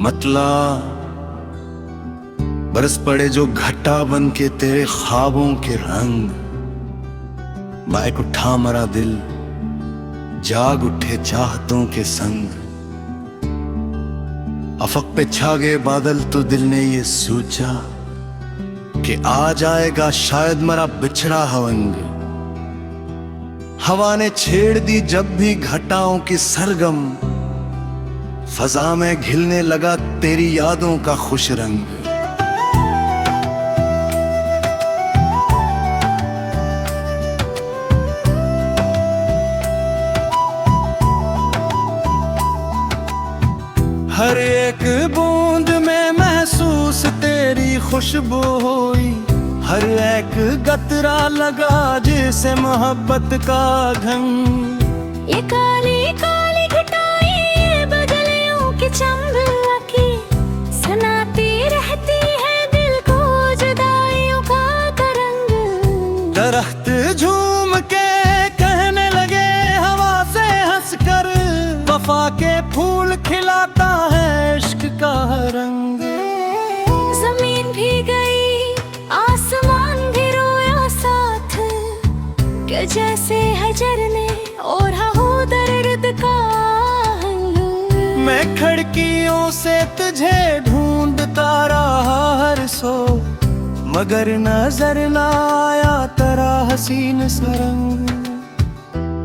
मतला बरस पड़े जो घटा बन के तेरे ख्वाबों के रंग। बाइक उठा मरा दिल, जाग उठे चाहतों के संग। अफक पे छा गए बादल तो दिल ने ये सोचा कि आ जाएगा शायद मरा बिछड़ा हवंग। हवा ने छेड़ दी जब भी घटाओं की सरगम, फजा में घिलने लगा तेरी यादों का खुश रंग। हर एक बूंद में महसूस तेरी खुशबू हुई, हर एक गतरा लगा जैसे मोहब्बत का घंग। ये काली काली घटाएं बदलियों की चंबा की सुनाती रहती है दिल को जुदाइयों का तरंग। दरख्त झूम के कहने लगे हवा से हंसकर, वफा के फूल खिलाता है इश्क का रंग। जमीन भी गई आसमान भी रोया साथ, कि जैसे हजर ने ओढ़ा हो दर्द का हंग। मैं खिड़कियों से तुझे ढूंढता रहा हर सो, मगर नजर न आया तेरा हसीन सरंग।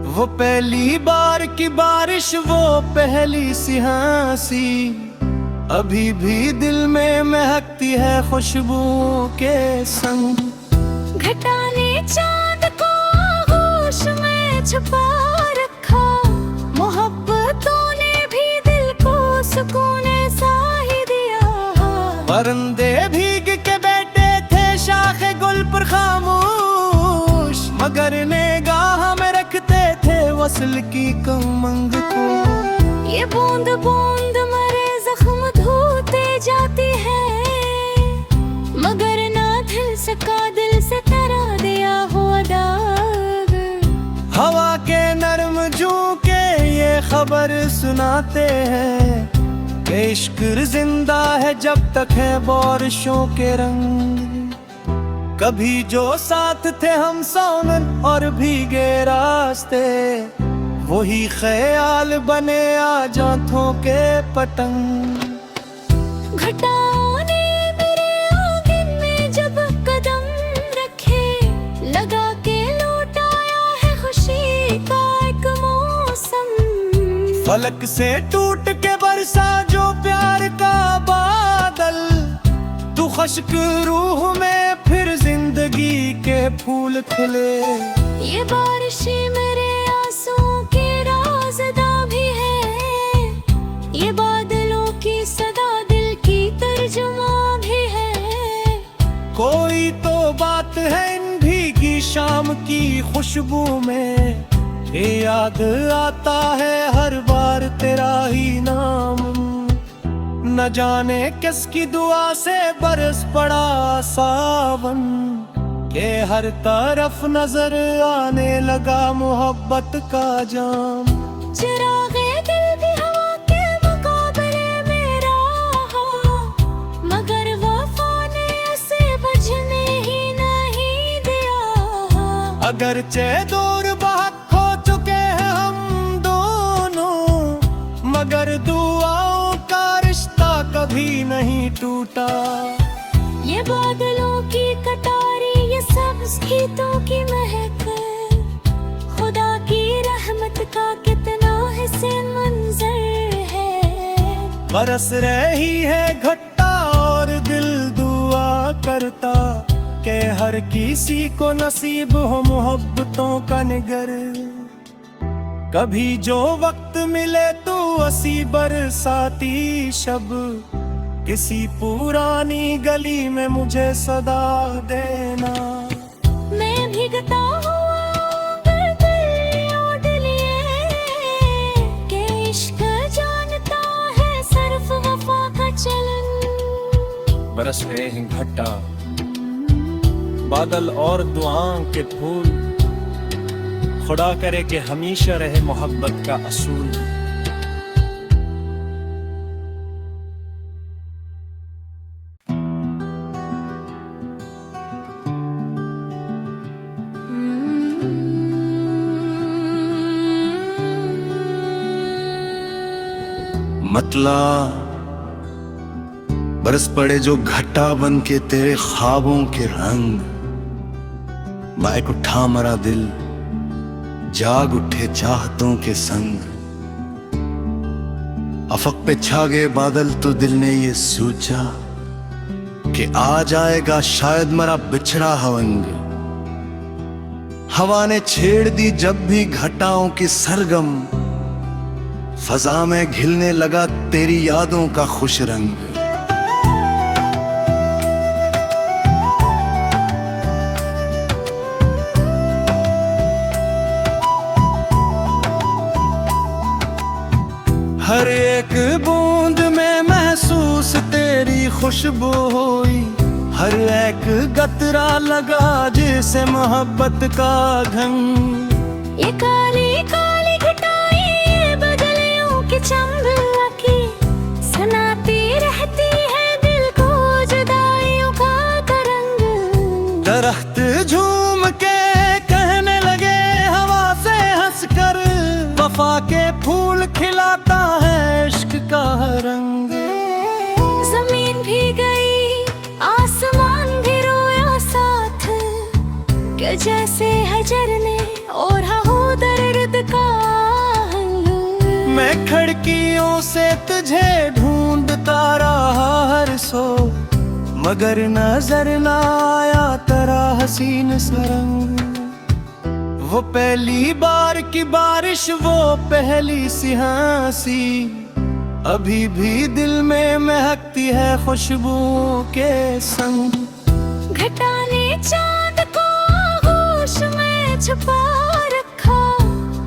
वो पहली बार की बारिश, वो पहली सी हंसी, अभी भी दिल में महकती है खुशबू के संग। घटा ने चांद को आगोश में छुपा रखा, मोहब्बतों ने भी दिल को सुकून सा ही दिया। परिंदे भीग के बैठे थे शाखे गुल पर खामोश, मगर निगाह में रखते थे वसल की कमंग को। ये बूंद बूंद मरे जख्म धोते जाती है, मगर ना दिल सका दिल से तेरा दिया हुआ दाग। हवा के नरम झोंके ये खबर सुनाते हैं कि इश्क जिंदा है जब तक है बारिशों के रंग। कभी जो साथ थे हम सोनन और भीगे रास्ते, वही ख्याल बने आज आंखों के पतंग। घटाओं ने मेरे आंगन में जब कदम रखे, लगा के लौटाया है खुशी का एक मौसम। फलक से टूट के बरसा जो प्यार का बादल, तू खुश्क रूह में फिर जिंदगी के फूल खिले। ये बारिशें मेरे आंसुओं के राज़दा भी है, ये बादलों की सदा दिल की तर्जुमा भी है। कोई तो बात है इन भीगी शाम की खुशबू में, ये याद आता है हर बार तेरा ही नाम। न जाने किसकी दुआ से बरस पड़ा सावन, के हर तरफ नजर आने लगा मोहब्बत का जाम। चिरागे दिल भी हवा के मुकाबले में रहा, मगर वफा ने उसे बुझने ही नहीं दिया। अगरचे दूर बहुत खो चुके हैं हम दोनों, मगर दुआओं का रिश्ता कभी नहीं टूटा। ये बादलों की कटारी, ये सब्ज़ गीतों की महक, खुदा की रहमत का कितना हसीन मंजर है। बरस रही है घटा और दिल दुआ करता कि हर किसी को नसीब हो मोहब्बतों का निगर। कभी जो वक्त मिले तो असी बरसाती शब, किसी पुरानी गली में मुझे सदा देना। मैं भीगता हुआ दिल ओढ़ लिए, कि इश्क जानता है सिर्फ वफा का चलन। बरस रहे हैं घटा बादल और दुआओं के फूल, खुदा करे कि हमेशा रहे मोहब्बत का असूल। मतला बरस पड़े जो घटा बन के तेरे ख्वाबों के रंग, बाइक उठा मरा दिल जाग उठे चाहतों के संग। अफक पे छा गए बादल तो दिल ने ये सोचा कि आ जाएगा शायद मरा बिछड़ा हवंग। हवा ने छेड़ दी जब भी घटाओं की सरगम, फजा में घिलने लगा तेरी यादों का खुश रंग। हर एक बूंद में महसूस तेरी खुशबू हुई, हर एक कतरा लगा जैसे मोहब्बत का ढंग। ये काली काली घटाएं ये बदलियों की चंबा की, सुनाती रहती है दिल को जुदाइयों का तरंग। दरख्त झूम के कहने लगे हवा से हंसकर, वफा के फूल खिलाता है इश्क का रंग। जमीन भी गई आसमान भी रोया साथ, कि जैसे हजर ने ओढ़ा हो दर्द का हंग। मैं खिड़कियों से तुझे ढूंढता रहा हर सो, मगर नजर न आया तेरा हसीन सरंग। वो पहली बार की बारिश, वो पहली सी हंसी, अभी भी दिल में महकती है खुशबू के संग। घटा ने चांद को आगोश में छुपा रखा,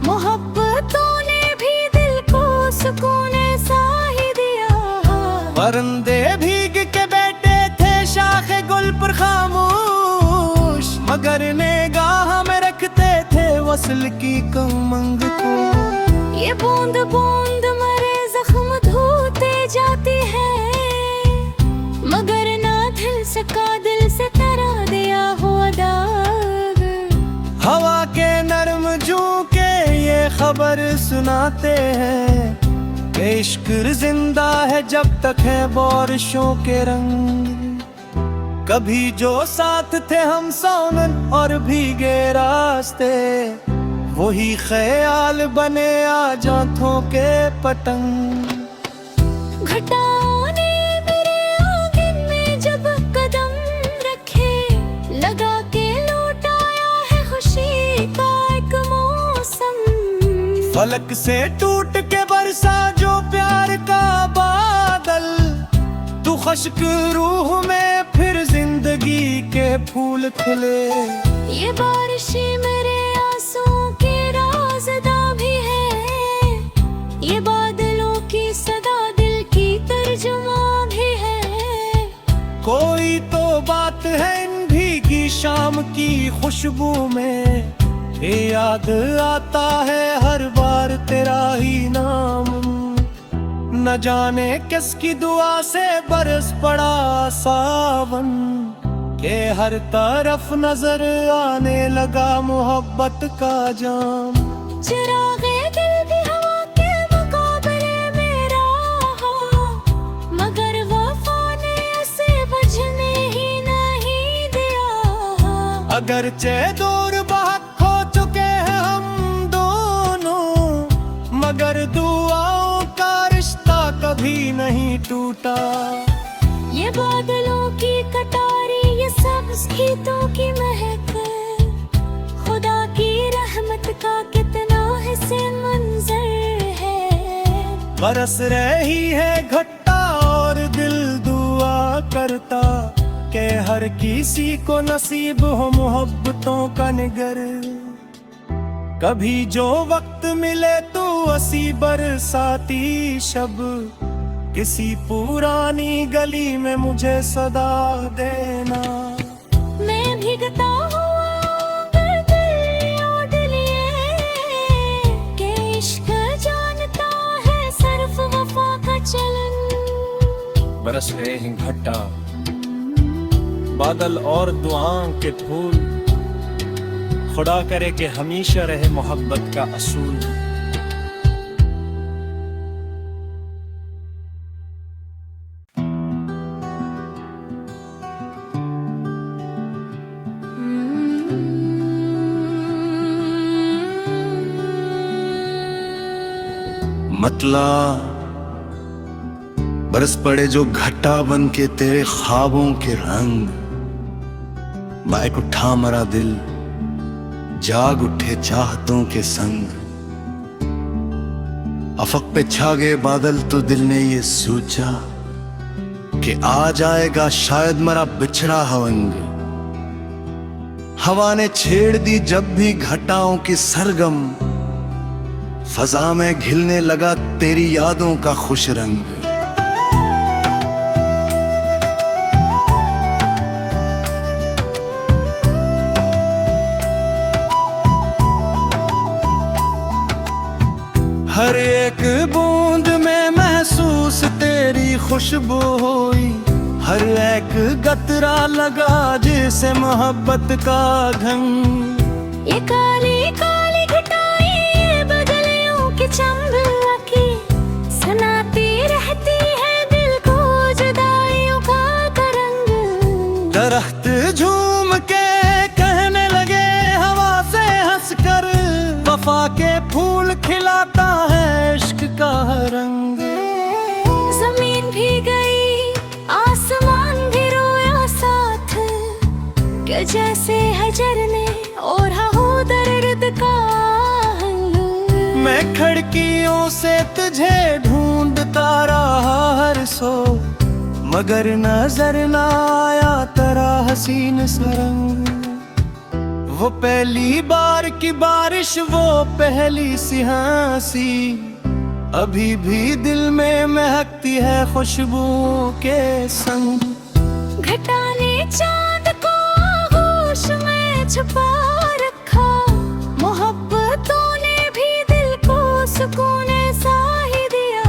मोहब्बतों ने भी दिल को सुकून सा ही दिया। परिंदे भीग के बैठे थे शाखे गुल पर खामोश, मगर निगाह में रखते थे वसल की कमंग को। ये बूंद बूंद मरे जख्म धोते जाती है, मगर ना धुल सका दिल से तेरा दिया हुआ दाग। हवा के नरम झोंके ये खबर सुनाते हैं कि इश्क जिंदा है जब तक है बारिशों के रंग। कभी जो साथ थे हम सोनन और भीगे रास्ते, वही ख्याल बने आज आंखों के पतंग। घटाओं ने मेरे आंगन में जब कदम रखे, लगा के लौट आया है खुशी का एक मौसम। फलक से टूट के बरसा जो प्यार का बादल, तू खुश्क रूह में फिर जिंदगी के फूल खिले। ये बारिश मेरे आंसुओं के राज़दा भी है, ये बादलों की सदा दिल की तर्जुमा भी है। कोई तो बात है इन भीगी शाम की खुशबू में, ये याद आता है हर बार तेरा ही नाम। न जाने किसकी दुआ से बरस पड़ा सावन, के हर तरफ नजर आने लगा मोहब्बत का जाम। चिरागे दिल भी हवा के मुकाबले में रहा, मगर वफा ने उसे बुझने ही नहीं दिया। अगरचे दूर बहुत खो चुके हैं हम दोनों, मगर दुआओं का रिश्ता कभी नहीं टूटा। ये बादलों की कटारी, ये सब्ज खेतों की महक, खुदा की रहमत का कितना हिस्से मंजर है। बरस रही है घटा और दिल दुआ करता कि हर किसी को नसीब हो मोहब्बतों का निगर। कभी जो वक्त मिले तो असी बरसाती शब, किसी पुरानी गली में मुझे सदा देना। मैं भीगता हुआ अगर दिल ओढ़ लिए, कि इश्क जानता है सिर्फ वफा का चलन। बरस रहे हैं घटा बादल और दुआओं के फूल, खुदा करे कि हमेशा रहे मोहब्बत का असूल। मतला बरस पड़े जो घटा बन के तेरे ख्वाबों के रंग, बाइक उठा मरा दिल, जाग उठे चाहतों के संग। अफक पे छा गए बादल तो दिल ने ये सोचा कि आ जाएगा शायद मरा बिछड़ा हवंग। हवा ने छेड़ दी जब भी घटाओं की सरगम, फजा में घिलने लगा तेरी यादों का खुश रंग। हर एक बूंद में महसूस तेरी खुशबू हुई, हर एक गतरा लगा जैसे मोहब्बत का घंग। ये काली काली घटाएं ये बदलियों की चमकी, सुनाती रहती है दिल को जुदाइयों का तरंग। दरख्त झूम के कहने लगे हवा से हंसकर, वफा के फूल खिलाता है इश्क का रंग। जमीन भी गई आसमान भी रोया साथ, कि जैसे हजर ने ओढ़ा हो दर्द का हंग। मैं खिड़कियों से तुझे ढूंढता रहा हर सो, मगर नजर न आया तेरा हसीन सरंग। वो पहली बार की बारिश, वो पहली सी हंसी, अभी भी दिल में महकती है खुशबू के संग। घटा ने चांद को आगोश में छुपा रखा, मोहब्बतों ने भी दिल को सुकून सा ही दिया।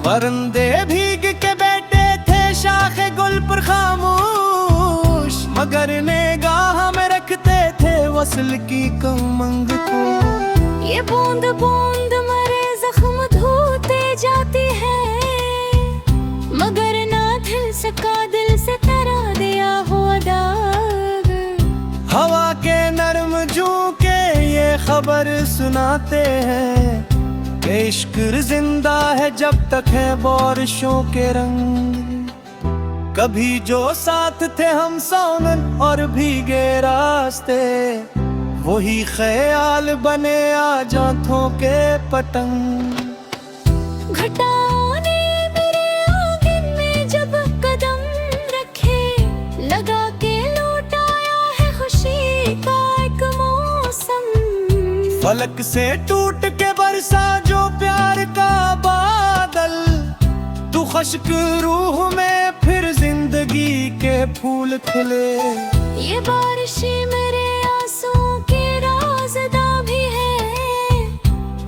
परिंदे भीग के बैठे थे शाखे गुल पर खामोश, मगर निगाह में रखते थे वसल की कमंग को। ये बूंद बूंद मरे जख्म धोते जाती है, मगर ना दिल सका दिल से तेरा दिया हुआ दाग। हवा के नरम झोंके ये खबर सुनाते हैं कि इश्क जिंदा है जब तक है बारिशों के रंग। कभी जो साथ थे हम सावन और भीगे रास्ते, वही ख्याल बने आज आंखों के पतंग। घटाओं ने मेरे आंगन में जब कदम रखे, लगा के लौटाया है खुशी का एक मौसम। फलक से टूट के बरसा जो प्यार का बादल, तू खुश्क रूह में फिर जिंदगी के फूल खिले। ये बारिशें मेरे आंसुओं के राज़दा भी है,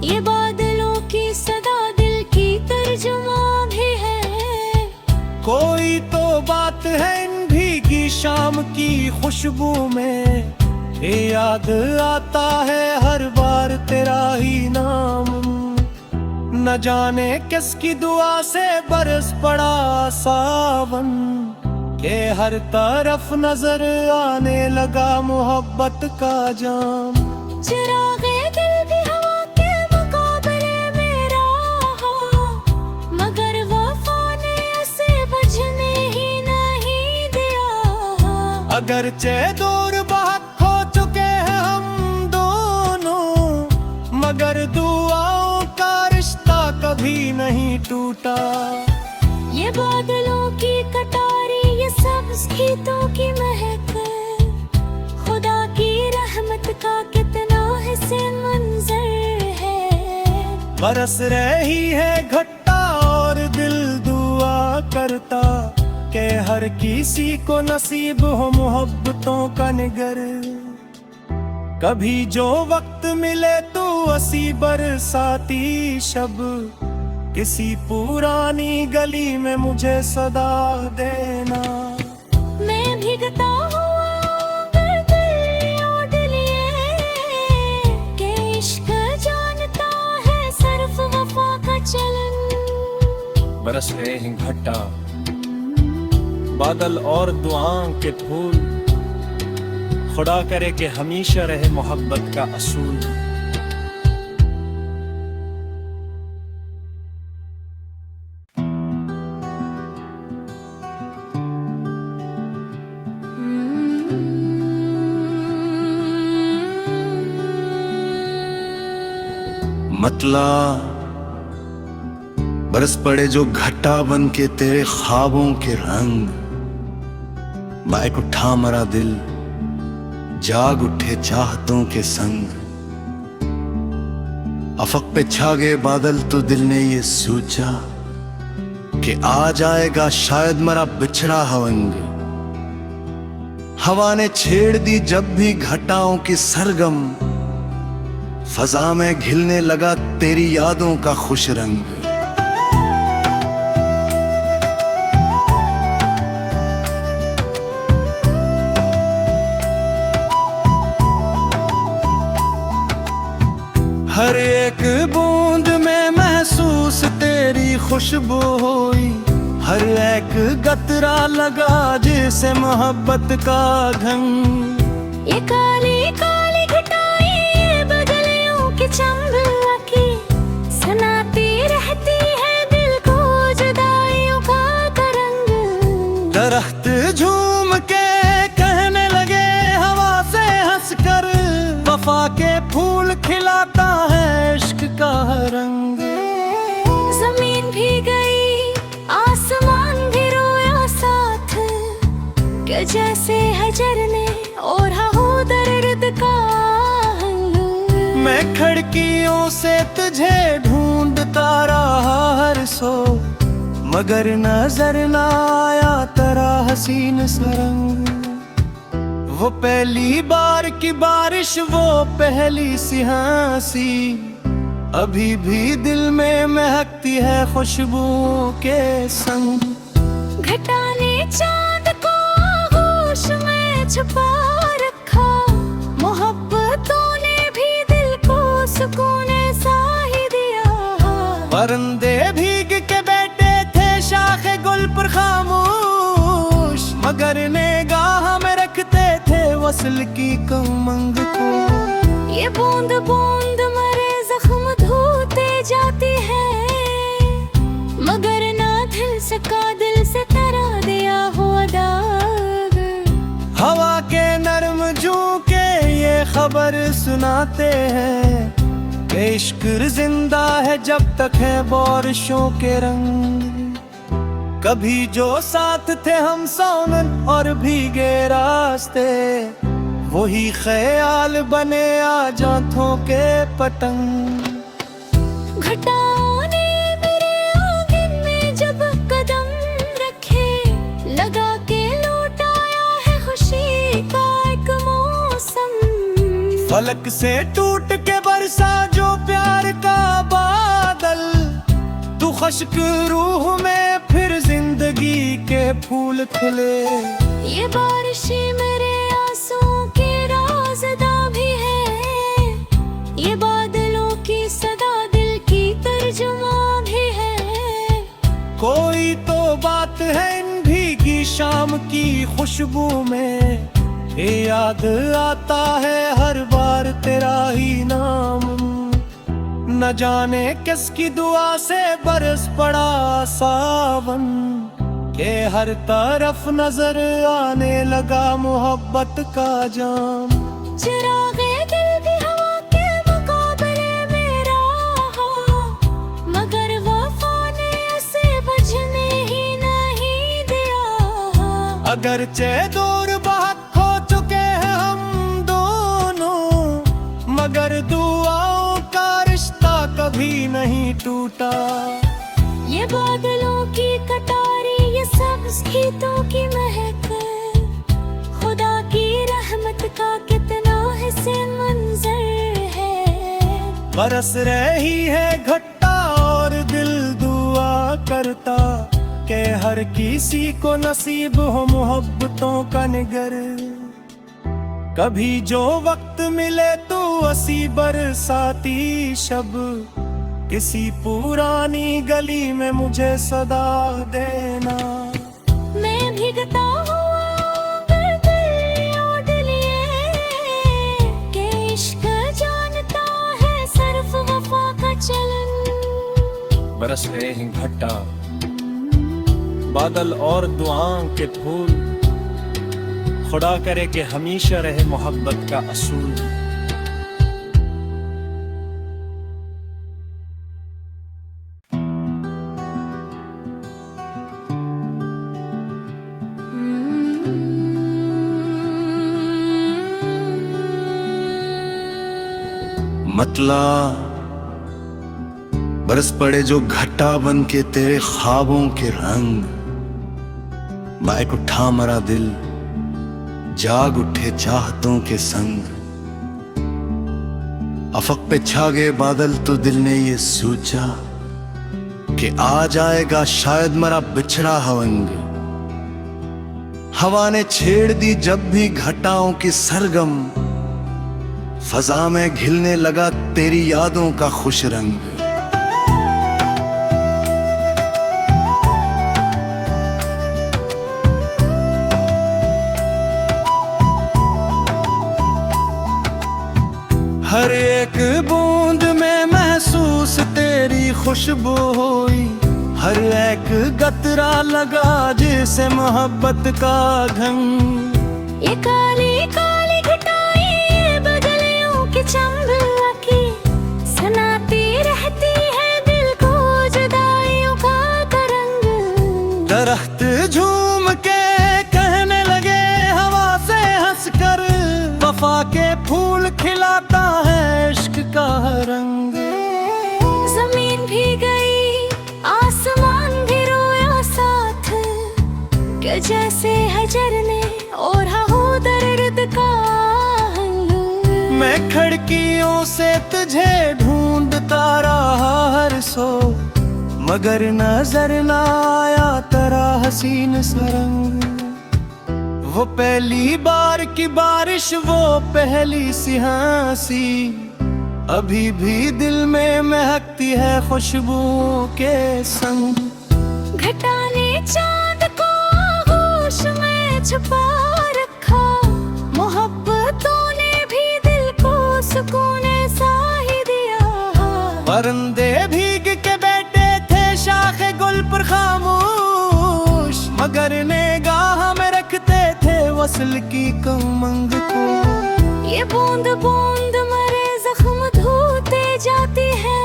ये बादलों की सदा दिल की तर्जुमा भी है। कोई तो बात है इन भीगी शाम की खुशबू में, ये याद आता है हर बार तेरा ही नाम। न जाने किसकी दुआ से बरस पड़ा सावन, के हर तरफ नजर आने लगा मोहब्बत का जाम। चिरागे दिल भी हवा के मुकाबले में रहा, मगर वफा ने उसे बुझने ही नहीं दिया। अगरचे दूर बहुत हो चुके हैं हम दोनों, मगर दुआओं का रिश्ता कभी नहीं टूटा। ये बादलों की कटारी, ये सब्ज़ गीतों की महक, खुदा की रहमत का कितना हसीन मंजर है। बरस रही है घटा और दिल दुआ करता कि हर किसी को नसीब हो मोहब्बतों का निगर। कभी जो वक्त मिले तो असी बरसाती शब, किसी पुरानी गली में मुझे सदा देना। मैं भीगता हुआ दिल ओढ़ लिए, कि इश्क जानता है सिर्फ वफा का चलन। बरस रहे हैं घटा बादल और दुआओं के फूल, खुदा करे कि हमेशा रहे मोहब्बत का असूल। मतला बरस पड़े जो घटा बन के तेरे ख्वाबों के रंग, बाइक उठा मरा दिल, जाग उठे चाहतों के संग। अफक पे छा गए बादल तो दिल ने ये सोचा कि आ जाएगा शायद मरा बिछड़ा हवंग। हवा ने छेड़ दी जब भी घटाओं की सरगम, फजा में घिलने लगा तेरी यादों का खुश रंग। हर एक बूंद में महसूस तेरी खुशबू हुई, हर एक गतरा लगा जैसे मोहब्बत का ढंग। ये काली काली घटाएं ये बदलियों की चंबा की, सुनाती रहती है दिल को जुदाइयों का तरंग। दरख्त झूम के कहने लगे हवा से हंसकर, वफा के फूल खिलाता है इश्क का रंग। जमीन भी गई आसमान भी रोया साथ, कि जैसे हजर ने ओढ़ा हो दर्द का हंग। मैं खिड़कियों से तुझे ढूंढता रहा हर सो, मगर नजर न आया तेरा हसीन सरंग। वो पहली बार की बारिश, वो पहली सी हंसी, अभी भी दिल में महकती है खुशबू के संग। घटा ने चांद को आगोश में छुपा रखा, मोहब्बतों ने भी दिल को सुकून सा ही दिया। परिंदे भीग के बैठे थे शाखे गुल पर खामोश, मगर निगाह में रखते थे वसल की कमंग को। ये बूंद बूंद मरे जख्म धोते जाती है, मगर ना धुल सका दिल से तेरा दिया हुआ दाग। हवा के नरम झोंके ये खबर सुनाते हैं कि इश्क जिंदा है जब तक है बारिशों के रंग। कभी जो साथ थे हम सावन और भीगे रास्ते, वही ख्याल बने आज आंखों के पतंग। घटाओं ने मेरे आंगन में जब कदम रखे, लगा के लौट आया है खुशी का एक मौसम। फलक से टूट के बरसा जो प्यार का बादल, तू खुश्क रूह में फिर जिंदगी के फूल खिले। ये बारिशें मेरे आंसुओं के राज़दा भी है, ये बादलों की सदा दिल की तर्जुमा भी है। कोई तो बात है इन भीगी शाम की खुशबू में, ये याद आता है हर बार तेरा ही नाम। न जाने किसकी दुआ से बरस पड़ा सावन, के हर तरफ नजर आने लगा मोहब्बत का जाम। चिरागे दिल भी हवा के मुकाबले में रहा, मगर वफा ने उसे बुझने ही नहीं दिया। अगरचे दूर बहुत खो चुके हैं हम दोनों, मगर दुआओं का रिश्ता कभी नहीं टूटा। ये बादलों की कटारी, ये सब्ज खेतों की महक, खुदा की रहमत का कितना हिस्से मंजर है। बरस रही है घटा और दिल दुआ करता कि हर किसी को नसीब हो मोहब्बतों का निगर। कभी जो वक्त मिले तो असी बरसाती शब, किसी पुरानी गली में मुझे सदा देना। मैं भीगता हुआ दिल ओढ़ लिए, कि इश्क जानता है सिर्फ वफा का चलन। बरस रहे हैं घटा बादल और दुआओं के फूल, खुदा करे कि हमेशा रहे मोहब्बत का असूल। मतला बरस पड़े जो घटा बन के तेरे ख्वाबों के रंग, बाइक उठा मरा दिल, जाग उठे चाहतों के संग। अफक पे छा गए बादल तो दिल ने ये सोचा कि आ जाएगा शायद मरा बिछड़ा हवंग। हवा ने छेड़ दी जब भी घटाओं की सरगम, फजा में घिलने लगा तेरी यादों का खुश रंग। हर एक बूंद में महसूस तेरी खुशबू हुई, हर एक गतरा लगा जैसे मोहब्बत का घंग। ये काली काली घटाएं बदलियों की चंबा की, सुनाती रहती है दिल को जुदाइयों का तरंग। दरख्त झूम के कहने लगे हवा से हंसकर, वफा के फूल खिलाता है इश्क का रंग। जमीन भी गई आसमान भी रोया साथ, कि जैसे हजर ने ओढ़ा हो दर्द का हंग। मैं खिड़कियों से तुझे ढूंढता रहा हर सो, मगर नजर न आया तेरा हसीन सरंग। वो पहली बार की बारिश, वो पहली सी हंसी, अभी भी दिल में महकती है खुशबू के संग। घटा ने चांद को आगोश में छुपा रखा, मोहब्बतों ने भी दिल को सुकून सा ही दिया। परिंदे भीग के बैठे थे शाखे गुल पर खामोश, मगर निगाह में रखते थे वसल की कमंग को। ये बूंद बूंद मरे जख्म धोते जाती है,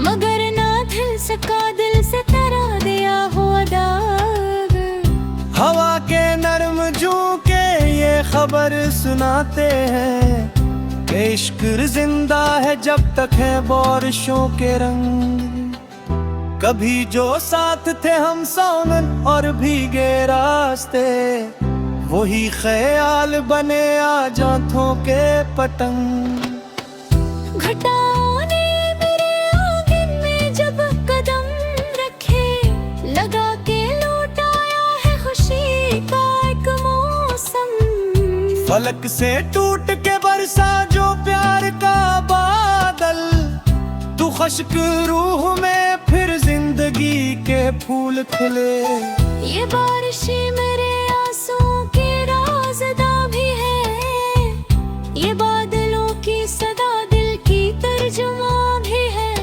मगर ना धुल सका दिल से तेरा दिया हुआ दाग। हवा के नरम झोंके ये खबर सुनाते हैं कि इश्क जिंदा है जब तक है बारिशों के रंग। कभी जो साथ थे हम सोनन और भीगे रास्ते, वही ख्याल बने आज आंखों के पतंग। घटाओं ने मेरे आंगन में जब कदम रखे, लगा के लौटाया है खुशी का एक मौसम। फलक से टूट के बरसा जो प्यार का बादल, तू खुश्क रूह में फिर जिंदगी के फूल खिले। ये बारिशें मेरे आंसुओं के राज़दा भी है, ये बादलों की सदा दिल की तर्जुमा भी है।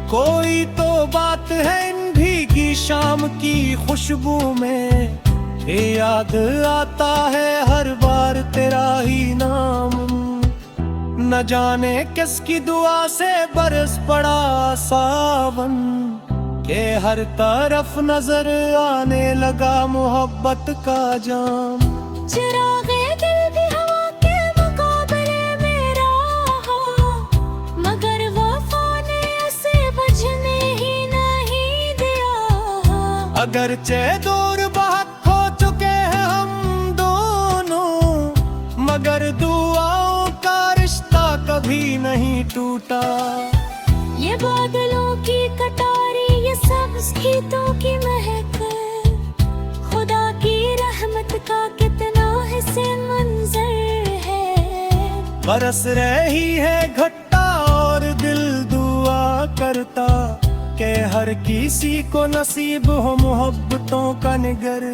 कोई तो बात है इन भीगी शाम की खुशबू में, ये याद आता है हर बार तेरा ही नाम। न जाने किसकी दुआ से बरस पड़ा सावन, के हर तरफ नजर आने लगा मोहब्बत का जाम। चिरागे दिल भी हवा के मुकाबले में रहा, मगर वफा ने उसे बुझने ही नहीं दिया। अगरचे दूर बहुत हो चुके हैं हम दोनों, मगर दुआओं का रिश्ता कभी नहीं टूटा। ये बादलों की कटारी, ये सब्ज़ खेतों की महक, खुदा की रहमत का कितना हसीन मंजर है। बरस रही है घटा और दिल दुआ करता कि हर किसी को नसीब हो मोहब्बतों का निगर।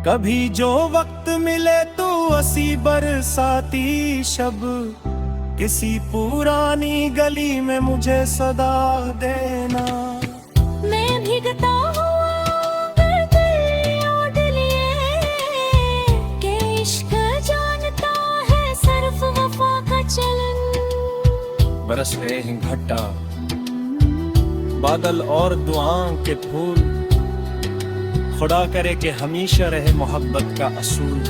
कभी जो वक्त मिले तो असी बरसाती शब, किसी पुरानी गली में मुझे सदा देना। मैं भीगता हुआ दिल लौट लिए, कि इश्क जानता है सिर्फ वफा का चलन। बरस रहे हैं घटा बादल और दुआओं के फूल, खुदा करे कि हमेशा रहे मोहब्बत का असूल।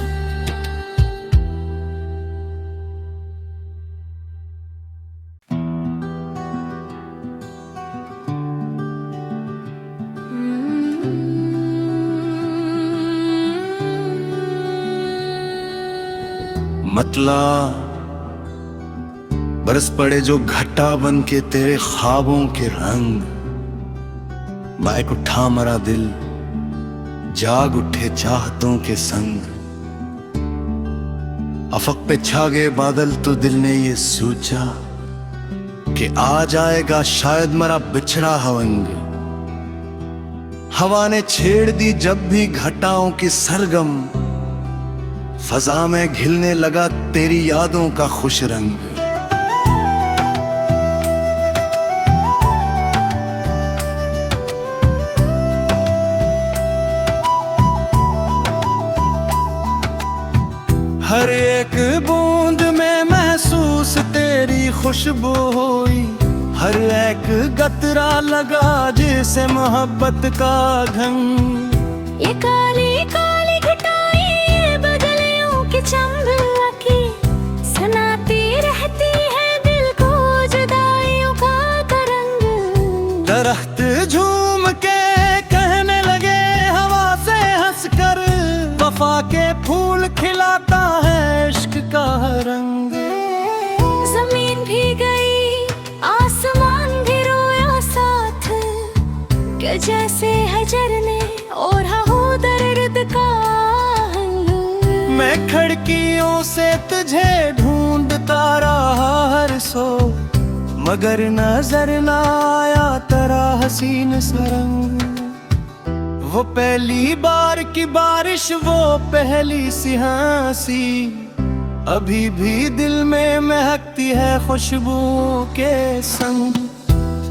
मतला बरस पड़े जो घटा बन के तेरे ख्वाबों के रंग, बाइक उठा मरा दिल, जाग उठे चाहतों के संग। अफक पे छा गए बादल तो दिल ने ये सोचा कि आ जाएगा शायद मरा बिछड़ा हवंग। हवा ने छेड़ दी जब भी घटाओं की सरगम, फजा में घिलने लगा तेरी यादों का खुश रंग। हर एक बूंद में महसूस तेरी खुशबू हुई, हर एक गतरा लगा जैसे मोहब्बत का घंग। ये काली काली घटाएं ये बदलियों की चंबा की, सुनाती रहती है दिल को जुदाइयों का तरंग। दरख्त झूम के कहने लगे हवा से हंसकर, वफा के फूल खिलाता है इश्क का रंग। जमीन भी गई आसमान भी रोया साथ, कि जैसे हजर ने ओढ़ा हो दर्द का हंग। मैं खिड़कियों से तुझे ढूंढता रहा हर सो, मगर नजर न आया तेरा हसीन सरंग। वो पहली बार की बारिश, वो पहली सी हंसी, अभी भी दिल में महकती है खुशबू के संग।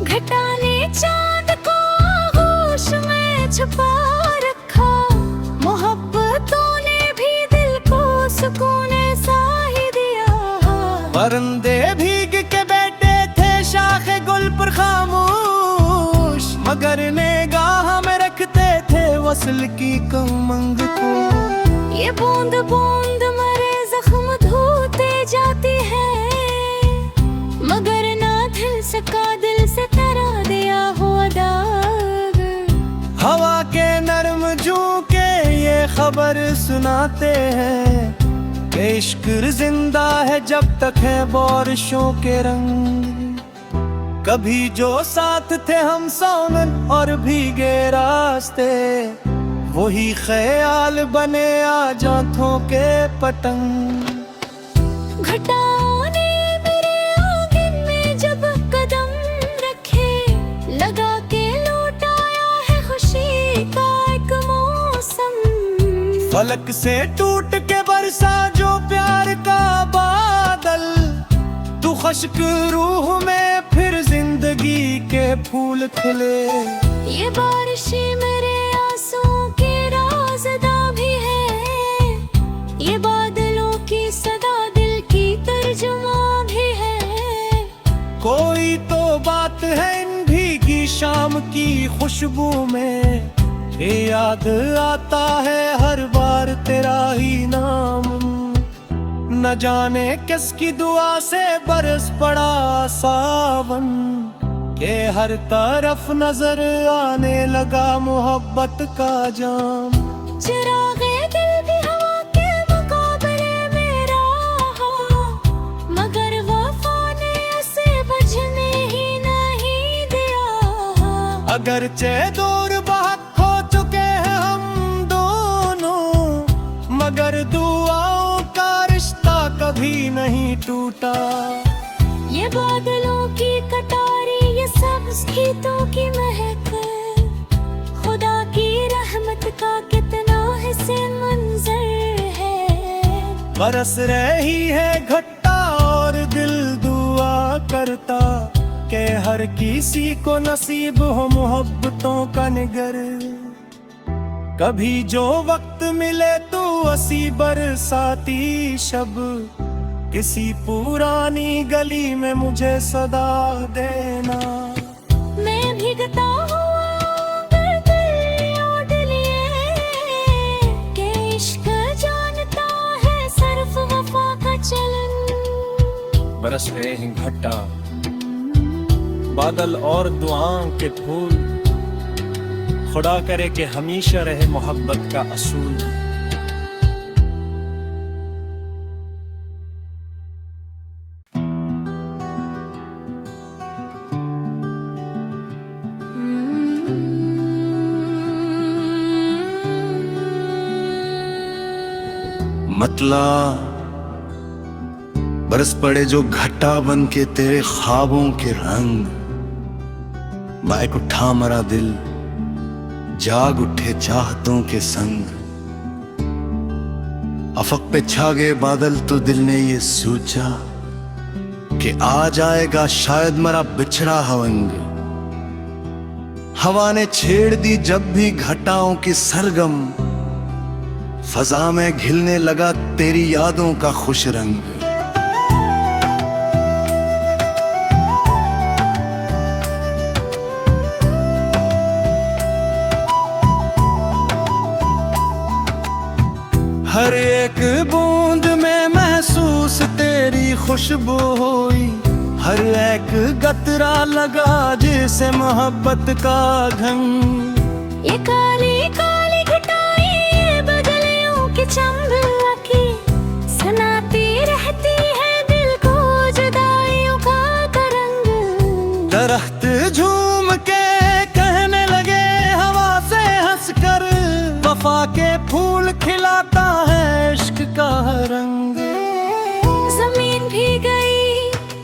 घटा ने चांद को आगोश में छुपा रखा, मोहब्बतों ने भी दिल को सुकून सा ही दिया। परिंदे भीग के बैठे थे शाखे गुल पर खामोश, मगर निगाह में रखते थे वसल की कमंग को। ये बूंद बूंद मरे जख्म धोते जाती है, मगर ना धुल सका दिल से तेरा दिया हुआ दाग। हवा के नरम झोंके ये खबर सुनाते हैं कि इश्क जिंदा है जब तक है बारिशों के रंग। कभी जो साथ थे हम सोनन और भीगे रास्ते, वही ख्याल बने आज आंखों के पतंग। घटाओं ने मेरे आंगन में जब कदम रखे, लगा के लौटाया है खुशी का एक मौसम। फलक से टूट के बरसा जो प्यार का बादल, तू खुश्क रूह में फिर जिंदगी के फूल खिले। ये बारिशें मेरे आंसुओं के राज़दा भी है, ये बादलों की सदा दिल की तर्जुमा भी है। कोई तो बात है इन भीगी शाम की खुशबू में, ये याद आता है हर बार तेरा ही नाम। न जाने किसकी दुआ से बरस पड़ा सावन, के हर तरफ नजर आने लगा मोहब्बत का जाम। चिरागे दिल भी हवा के मुकाबले में रहा, मगर वफा ने उसे बुझने ही नहीं दिया। अगरचे दूर बहुत हो चुके हैं हम दोनों, मगर दुआओं का रिश्ता कभी नहीं टूटा। ये बादलों की कटारी, ये सब्ज गीतों की महक, खुदा की रहमत का कितना हसीन मंजर है। बरस रही है घटा और दिल दुआ करता कि हर किसी को नसीब हो मोहब्बतों का निगर। कभी जो वक्त मिले तो असी बरसाती शब, किसी पुरानी गली में मुझे सदा देना। मैं भीगता हुआ अगर दिल ओढ़ लिए, कि इश्क जानता है सिर्फ वफा का चलन। बरस रहे हैं घटा बादल और दुआओं के फूल, खुदा करे कि हमेशा रहे मोहब्बत का असूल। मतला बरस पड़े जो घटा बन के तेरे ख्वाबों के रंग, बाइक उठा मरा दिल, जाग उठे चाहतों के संग। अफक पे छा गए बादल तो दिल ने ये सोचा कि आ जाएगा शायद मरा बिछड़ा हवंग। हवा ने छेड़ दी जब भी घटाओं की सरगम, फजा में घिलने लगा तेरी यादों का खुश रंग। हर एक बूंद में महसूस तेरी खुशबू हुई, हर एक गतरा लगा जैसे मोहब्बत का घंग। ये काली काली घटाएं ये बदलियों की चमकी, सुनाती रहती है दिल को जुदाइयों का तरंग। दरख्त झूम के कहने लगे हवा से हंसकर, वफा के फूल खिलाता है इश्क का रंग। जमीन भी गई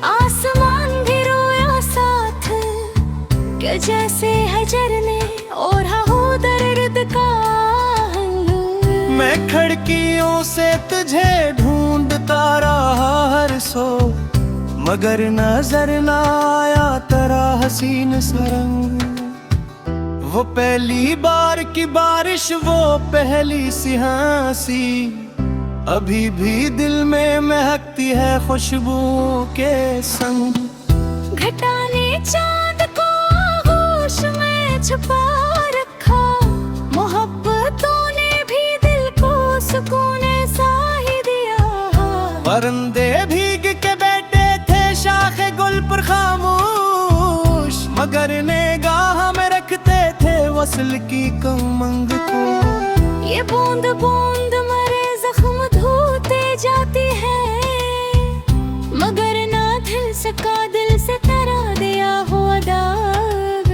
आसमान भी रोया साथ, कि जैसे हजर ने ओढ़ा हो दर्द का हंग। मैं खिड़कियों से तुझे ढूंढता रहा हर सो, मगर नजर न आया तेरा हसीन सा रंग। वो पहली बार की बारिश, वो पहली सी हंसी, अभी भी दिल में महकती है खुशबू के संग। घटा ने चांद को आगोश में छुपा रखा, मोहब्बतों ने भी दिल को सुकून सा ही दिया। परिंदे भीग के बैठे थे शाखे गुल पर खामोश, मगर निगाह में रखते थे वसल की कमंग को। ये बूंद बूंद मरे जख्म धोते जाती है, मगर ना दिल सका दिल से तेरा दिया हुआ दाग।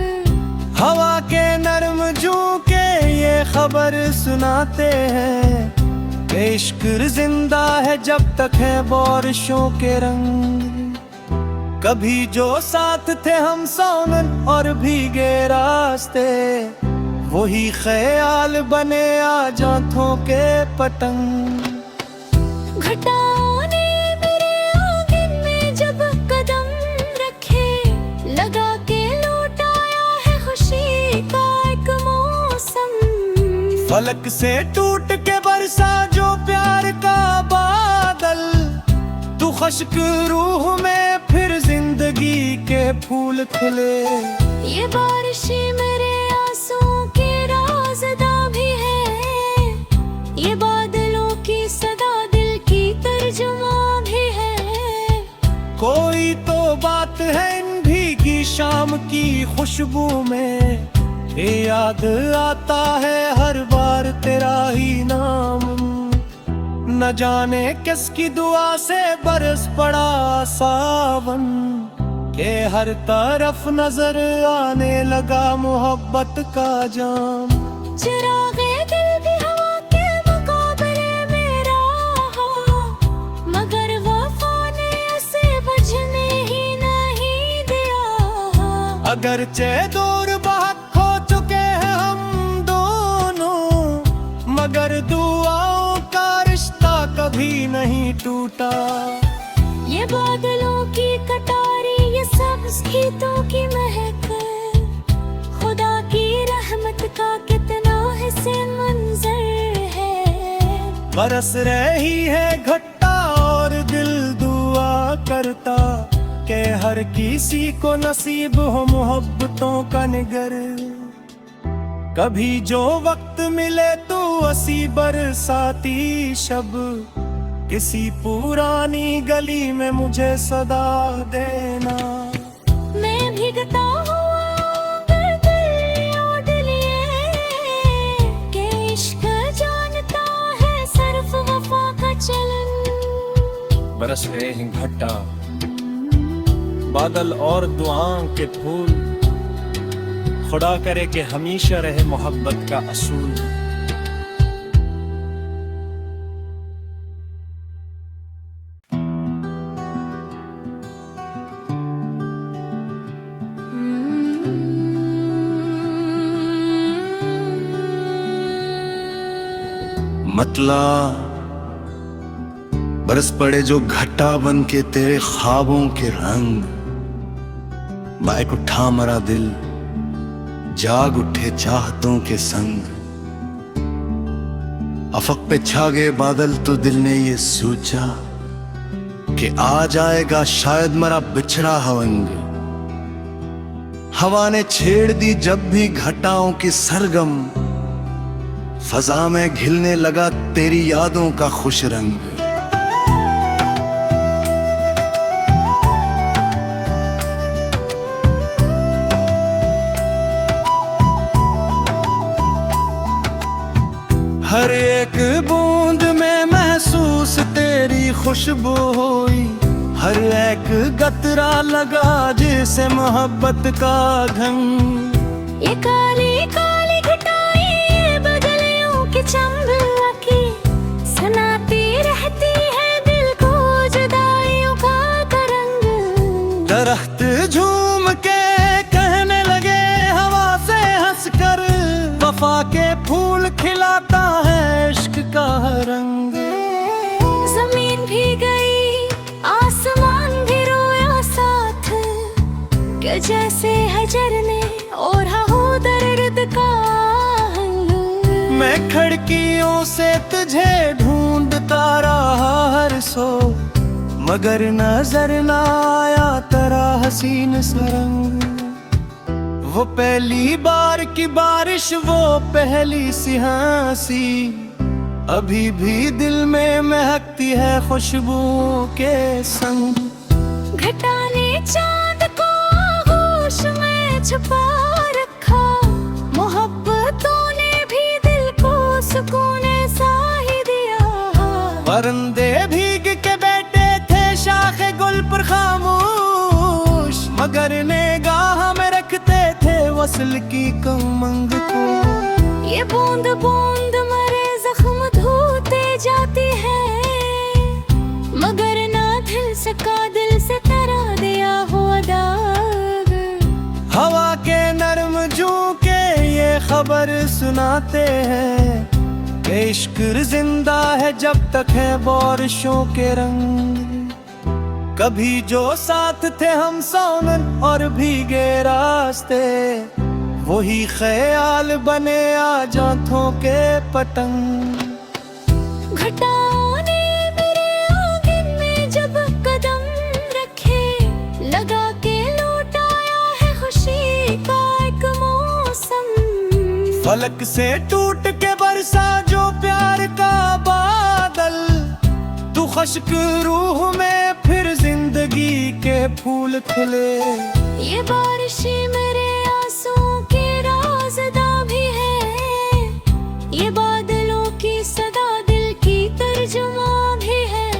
हवा के नरम झोंके ये खबर सुनाते हैं कि इश्क जिंदा है जब तक है बारिशों के रंग। कभी जो साथ थे हम सोनन और भीगे रास्ते, वही ख्याल बने आज आंखों के पतंग। घटाओं ने मेरे आंगन में जब कदम रखे, लगा के लौटाया है खुशी का एक मौसम। फलक से टूट के बरसा जो प्यार का बादल, तू खुश्क रूह में फिर जिंदगी के फूल खिले। ये बारिशें मेरे आंसुओं के राज़दा भी है, ये बादलों की सदा दिल की तर्जुमा भी है। कोई तो बात है इन भीगी शाम की खुशबू में, ये याद आता है हर बार तेरा ही नाम। न जाने किसकी दुआ से बरस पड़ा सावन, के हर तरफ नजर आने लगा मोहब्बत का जाम। चिरागे दिल भी हवा के मुकाबले में रहा, मगर वफा ने उसे बुझने ही नहीं दिया। अगरचे दूर बहुत खो चुके हैं हम दोनों, मगर दुआओं का रिश्ता कभी नहीं टूटा। ये बादलों की कटारी, ये सब्ज़ खेतों की महक, खुदा की रहमत का कितना हसीन मंजर है। बरस रही है घटा और दिल दुआ करता कि हर किसी को नसीब हो मोहब्बतों का निगर। कभी जो वक्त मिले तो असी बरसाती शब, किसी पुरानी गली में मुझे सदा देना। मैं भीगता हुआ दिल ओढ़ लिए, कि इश्क जानता है सिर्फ वफा का चलन। बरस रहे हैं घटा बादल और दुआओं के फूल, खुदा करे कि हमेशा रहे मोहब्बत का असूल। बतला, बरस पड़े जो घटा बन के तेरे ख्वाबों के रंग। बाइक उठा मरा दिल, जाग उठे चाहतों के संग। अफक पे छा गए बादल तो दिल ने ये सोचा कि आ जाएगा शायद मरा बिछड़ा हवंग। हवा ने छेड़ दी जब भी घटाओं की सरगम, फजा में घिलने लगा तेरी यादों का खुश रंग। हर एक बूंद में महसूस तेरी खुशबू हुई, हर एक गतरा लगा जैसे मोहब्बत का ढंग। ये काली काली घटाएं, ये बदलियों की चंबा की सुनाती रहती है दिल को जुदाइयों का तरंग। दरख्त झूम के कहने लगे हवा से हंसकर, वफा के फूल खिलाता है इश्क का रंग। जमीन भी गई आसमान भी रोया साथ, कि जैसे हजर ने ओढ़ा हो दर्द का हंग। मैं खिड़कियों से तुझे ढूंढता रहा हर सो, मगर नजर न आया तेरा हसीन सरंग। वो पहली बार की बारिश, वो पहली सी हंसी, अभी भी दिल में महकती है खुशबू के संग। घटा ने चांद को आगोश में छुपा रखा, मोहब्बतों ने भी दिल को सुकून सा ही दिया। परिंदे भीग के बैठे थे शाखे गुल पर खामोश, मगर निगाह में रखते थे वसल की कमंग को। ये बूंद बूंद मरे जख्म धोते जाती है, मगर ना दिल सका दिल से तरा दिया हुआ दाग। हवा के नरम झोंके ये खबर सुनाते हैं कि इश्क जिंदा है जब तक है बारिशों के रंग। कभी जो साथ थे हम सोनन और भीगे रास्ते, वही ख्याल बने आज आंखों के पतंग। घटाओं ने मेरे आंगन में जब कदम रखे, लगा के लौटाया है खुशी का एक मौसम। फलक से टूट के बरसा जो प्यार का बादल, तू खुश्क रूह में फिर जिंदगी के फूल खिले। ये बारिश मेरे आंसुओं के राज़दा भी है, ये बादलों की सदा दिल की तर्जुमा भी है।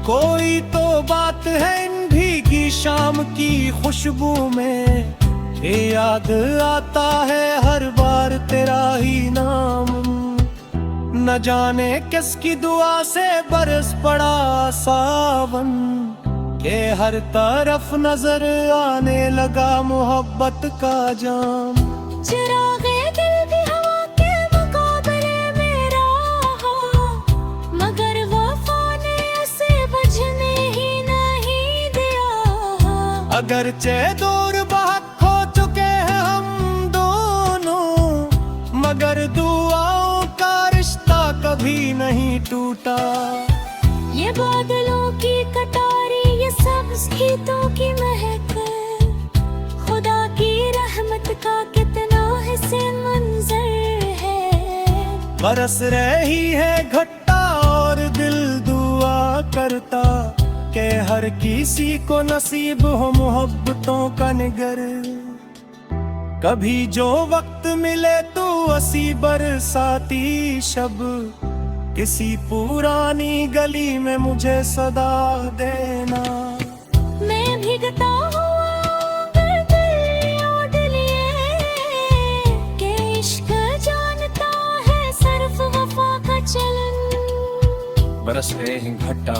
कोई तो बात है इन भीगी शाम की खुशबू में, ये याद आता है हर बार तेरा ही नाम। न जाने किसकी दुआ से बरस पड़ा सावन, के हर तरफ नजर आने लगा मोहब्बत का जाम। चिरागे दिल भी हवा के मुकाबले में रहा, मगर वफा ने उसे बुझने ही नहीं दिया। अगरचे दूर बहुत खो चुके हैं हम दोनों, मगर दुआओं का रिश्ता कभी नहीं टूटा। ये बादलों की कटारी, ये सब्ज गीतों की महक, खुदा की रहमत का कितना हिस्से मंजर है। बरस रही है घटा और दिल दुआ करता कि हर किसी को नसीब हो मोहब्बतों का निगर। कभी जो वक्त मिले तो असी बरसाती शब, किसी पुरानी गली में मुझे सदा देना। मैं भीगता हुआ अगर दिल ओढ़ लिए, कि इश्क जानता है सिर्फ वफा का चलन। बरस रहे हैं घटा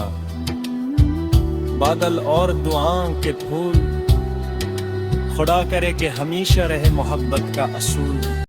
बादल और दुआओं के फूल, खुदा करे कि हमेशा रहे मोहब्बत का असूल।